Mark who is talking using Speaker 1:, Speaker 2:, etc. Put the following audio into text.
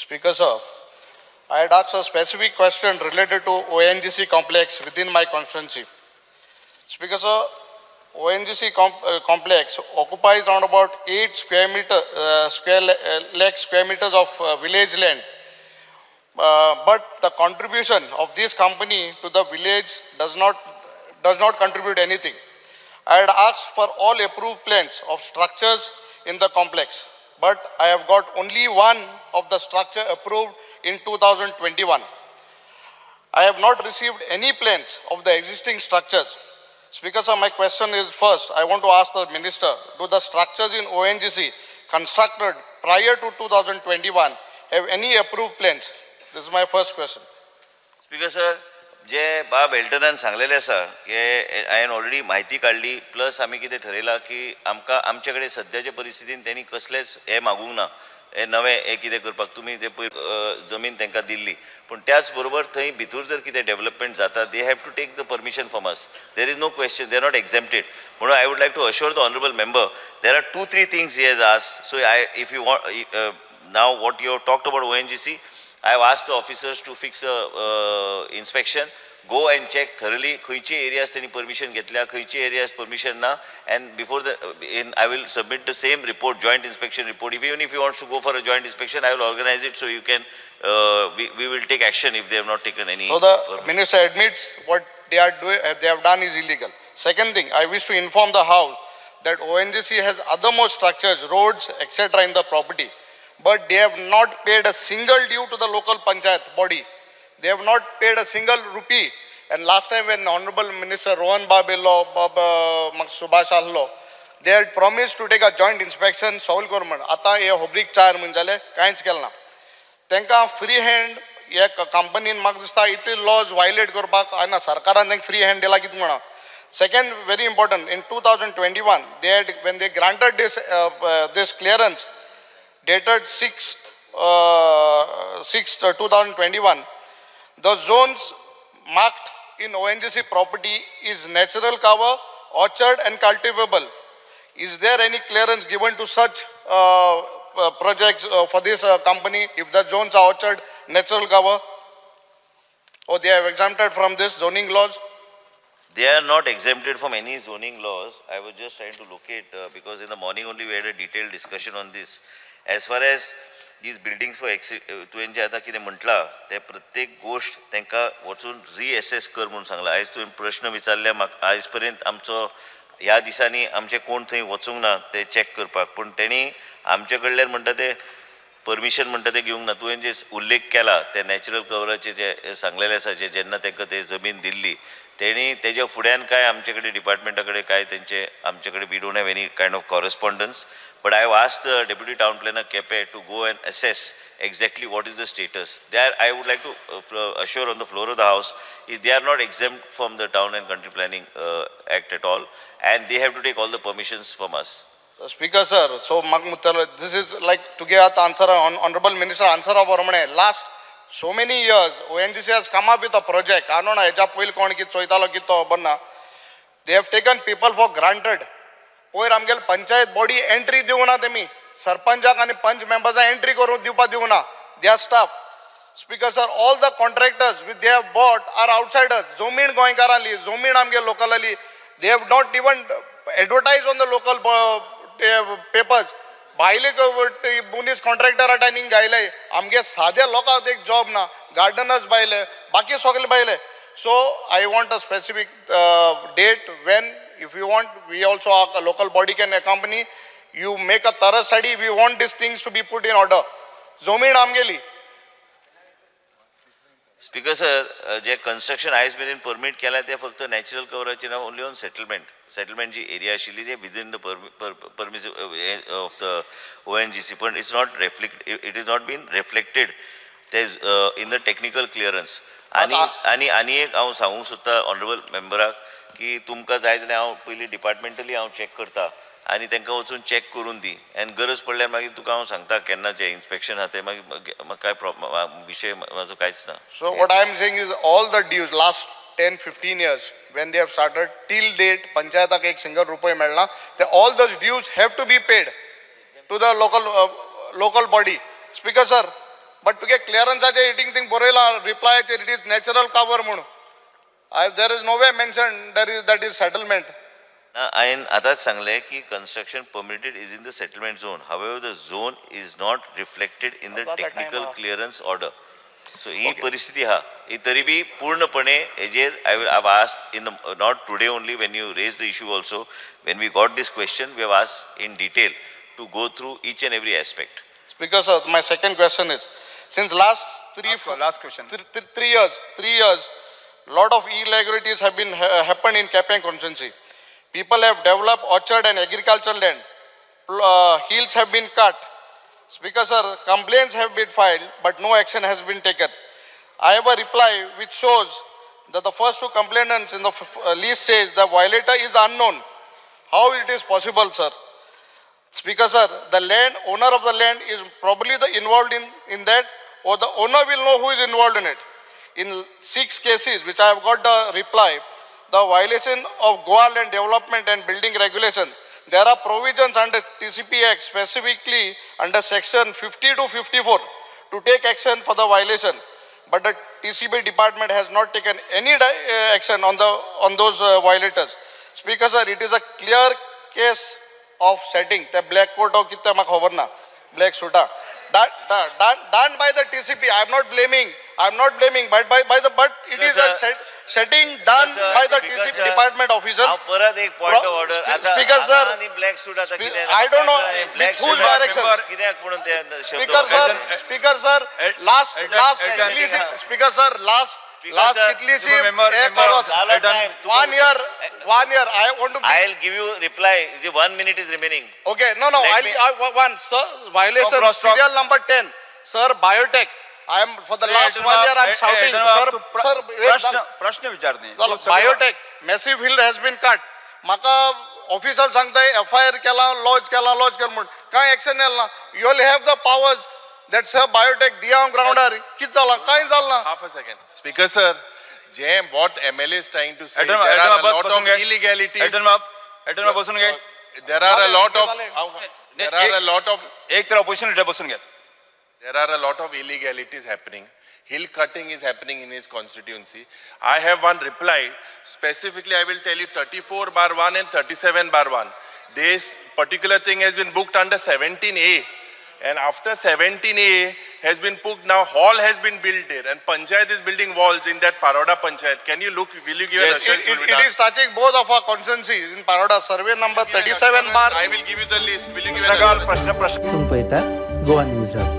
Speaker 1: Speaker sir, I had asked a specific question related to ONGC complex within my constituency. Speaker sir, ONGC complex occupies around about 8 lakh square meters of village land. But the contribution of this company to the village does not contribute anything. I had asked for all approved plans of structures in the complex, but I have got only one of the structure approved in 2021. I have not received any plans of the existing structures. Speaker sir, my question is first, I want to ask the minister, do the structures in ONGC constructed prior to 2021 have any approved plans? This is my first question.
Speaker 2: Speaker sir, जे बाब एल्टनान सांगलेले आसा की हांवें already म्हायती काडली plus आमी कितें ठरयलां की आमकां आमचे कडेन सद्याचे परिस्थितीन तेणी कसलेच हे मागूंक ना हे नवें हे कितें करपाक तुमी ते जमीन तांकां दिल्ली पूण त्याच बरोबर थंय भितर जर कितें डेव्हलपमेंट जाता they have to take the permission from us there is no question they are not exempted म्हणून I would like to assure the honourable member there are 2-3 things he has asked so if you want now what you have talked about ONGC I have asked the officers to fix a inspection, go and check thoroughly खंयचे areas त्यांनी permission घेतल्या, खंयचे areas permission ना, and before I will submit the same report, joint inspection report. Even if you want to go for a joint inspection, I will organize it so you can, we will take action if they have not taken any.
Speaker 1: So the minister admits what they are doing, they have done is illegal. Second thing, I wish to inform the House that ONGC has other more structures, roads, etc. in the property. But they have not paid a single due to the local panchayat body. They have not paid a single rupee. And last time when Honorable Minister Rohan Babello, Subhash Allo, they had promised to take a joint inspection, Saul government. Ata ye hobrik char munjale, kainch kelna. Tenka free hand, ye company in Magdista, itli laws violate korpak, aina sarkaran denk free hand dela kitmana. Second, very important, in 2021, they had, when they granted this clearance, dated 6th 2021, the zones marked in ONGC property is natural cover, orchard and cultivable. Is there any clearance given to such projects for this company if the zones are orchard, natural cover? Or they are exempted from this zoning laws?
Speaker 2: They are not exempted from any zoning laws. I was just trying to locate because in the morning only we had a detailed discussion on this. As far as these buildings for तुवें जे आतां कितें म्हटलां ते प्रत्येक गोश्ट तांकां वचून रिएसेस कर म्हणून सांगला आयज तुवें प्रश्न विचारले म्हाका आयज पर्यंत आमचो ह्या दिसांनी आमचे कोण थंय वचूंक ना ते चॅक करपाक पूण तेणी आमचे कडल्यान म्हणटा ते परमिशन म्हणटा ते घेवंक ना तुवें जे उल्लेख केला ते नॅचरल कवराचे जे सांगलेले आसा जे जेन्ना तांकां ते जमीन दिल्ली तेणी तेज्या फुड्यान काय आमचे कडेन डिपार्टमेंटा कडेन काय तेंचे आमचे कडेन we don't have any kind of correspondence. But I have asked the Deputy Town Planner Kepe to go and assess exactly what is the status. There, I would like to assure on the floor of the House, is they are not exempt from the Town and Country Planning Act at all, and they have to take all the permissions from us.
Speaker 1: Speaker sir, so this is like to get the answer, Honorable Minister answer of last so many years, ONGC has come up with a project. I don't know, Eja Poil Kon ki Choitalo ki to banna. They have taken people for granted. पयर आमगेल panchayat body entry दिवना तेमी सरपंचाक आनी पंच मेंबर्सा entry करून दिवपा दिवना they are staff. Speaker sir, all the contractors with they have bought are outsiders. जोमीण गोंयकारांली, जोमीण आमगे लोकलाली, they have not even advertise on the local papers. भायले मुनीस कॉन्ट्रॅक्टर टायनींग गायले आमगे साद्या लोकांक एक जॉब ना, गार्डनर्स भायले, बाकी सगळे भायले. So I want a specific date when, if you want, we also a local body can accompany. You make a thorough study. We want these things to be put in order. Zomin amgeli.
Speaker 2: Speaker sir, J construction आयज मेरेन permit केला ते फक्त natural coverage ना only on settlement. Settlement ji area आशिल्ली जे within the permissive of the ONGC, but it's not it is not been reflected in the technical clearance. आणि एक हांव सांगूंक सोदता ऑनरेबल मेंबराक की तुमकां जाय जाल्यार हांव पयलीं डिपार्टमेंटली हांव चॅक करता आनी तांकां वचून चॅक करून दी आनी गरज पडल्यार मागीर तुका हांव सांगता केन्ना जें इन्स्पेक्शन आहा तें मागीर म्हाका काय विशय म्हाजो कांयच ना.
Speaker 1: So what I am saying is all the dues last 10-15 years when they have started till date पंचायताक एक सिंगल रुपये मेळना. ते all those dues have to be paid to the local body. Speaker sir, but तुगे क्लियरन्साचे hitting thing बरयला रिप्लायाचेर it is natural cover म्हणून there is no way mention that is settlement.
Speaker 2: हांवें आतांच सांगलें की construction permitted is in the settlement zone. However, the zone is not reflected in the
Speaker 1: At that
Speaker 2: technical
Speaker 1: time,
Speaker 2: clearance order. So ही परिस्थिती हा. ही तरी B पूर्णपणे हेजेर I've asked in the, not today only when you raised the issue also, when we got this question, we have asked in detail to go through each and every aspect.
Speaker 1: Speaker sir, my second question is, since last
Speaker 3: Last question.
Speaker 1: 3 years, lot of irregularities have been happened in Kapeng constituency. People have developed orchard and agricultural land. Hills have been cut. Speaker sir, complaints have been filed, but no action has been taken. I have a reply which shows that the first two complainants in the list says the violator is unknown. How it is possible, sir? Speaker sir, the land owner of the land is probably involved in that, or the owner will know who is involved in it. In 6 cases, which I have got the reply, the violation of Goa Land Development and Building Regulation, there are provisions under TCP Act, specifically under section 50 to 54, to take action for the violation. But the TCP department has not taken any action on those violators. Speaker sir, it is a clear case of setting. The black coat or kitta mak hover na, black suit. Done by the TCP. I am not blaming, but it is a setting done
Speaker 2: Sir,
Speaker 1: by the
Speaker 2: Speaker
Speaker 1: TCP
Speaker 2: sir,
Speaker 1: department officials.
Speaker 2: हांव परत एक point of order.
Speaker 1: Speaker sir,
Speaker 2: black suit आता कितें?
Speaker 1: I don't know
Speaker 2: black
Speaker 1: with whose
Speaker 2: suit
Speaker 1: direction.
Speaker 2: कित्याक म्हणून ते शब्द
Speaker 1: Speaker sir, last kitli se, Speaker sir, last kitli se ek cross.
Speaker 2: झालं time.
Speaker 1: 1 year, I want to be.
Speaker 2: I'll give you reply. The 1 minute is remaining.
Speaker 1: Okay, no,
Speaker 2: Let me-
Speaker 1: one, sir, violation,
Speaker 3: Cross talk.
Speaker 1: serial number 10. Sir, biotech. I am, for the last 1 year, I am shouting. Sir,
Speaker 3: प्रश्न विचारणे
Speaker 1: biotech, massive hill has been cut. Maka official सांगताय FIR केला, lodge केला म्हणून. काय action नाही ना. You will have the powers that sir, biotech दिया on grounder. किती झाला? काय झालं ना?
Speaker 4: Half a second. Speaker sir, what MLA is trying to say,
Speaker 3: Edwin
Speaker 4: there are a
Speaker 3: Boss
Speaker 4: lot of
Speaker 3: बसून घे.
Speaker 4: illegalities.
Speaker 3: Edwin बसून घे.
Speaker 4: There are a lot of,
Speaker 3: नाही,
Speaker 4: there are a lot of,
Speaker 3: एक तर ऑपोजिशन लीडर बसून घ्या.
Speaker 4: there are a lot of illegalities happening. Hill cutting is happening in his constituency. I have one reply. Specifically, I will tell you 34/1 and 37/1. This particular thing has been booked under 17A. And after 17A has been booked, now hall has been built there. And Panchayat is building walls in that Paroda Panchayat. Can you look, will you give an
Speaker 3: Yes,
Speaker 4: assurance?
Speaker 1: It is touching both of our constituencies in Paroda. Survey number 37 bar.
Speaker 4: I will give you the list. Will you give an
Speaker 3: प्रश्नकाल
Speaker 4: assurance?
Speaker 3: प्रश्न
Speaker 5: तुम पळयतात Goa news hub.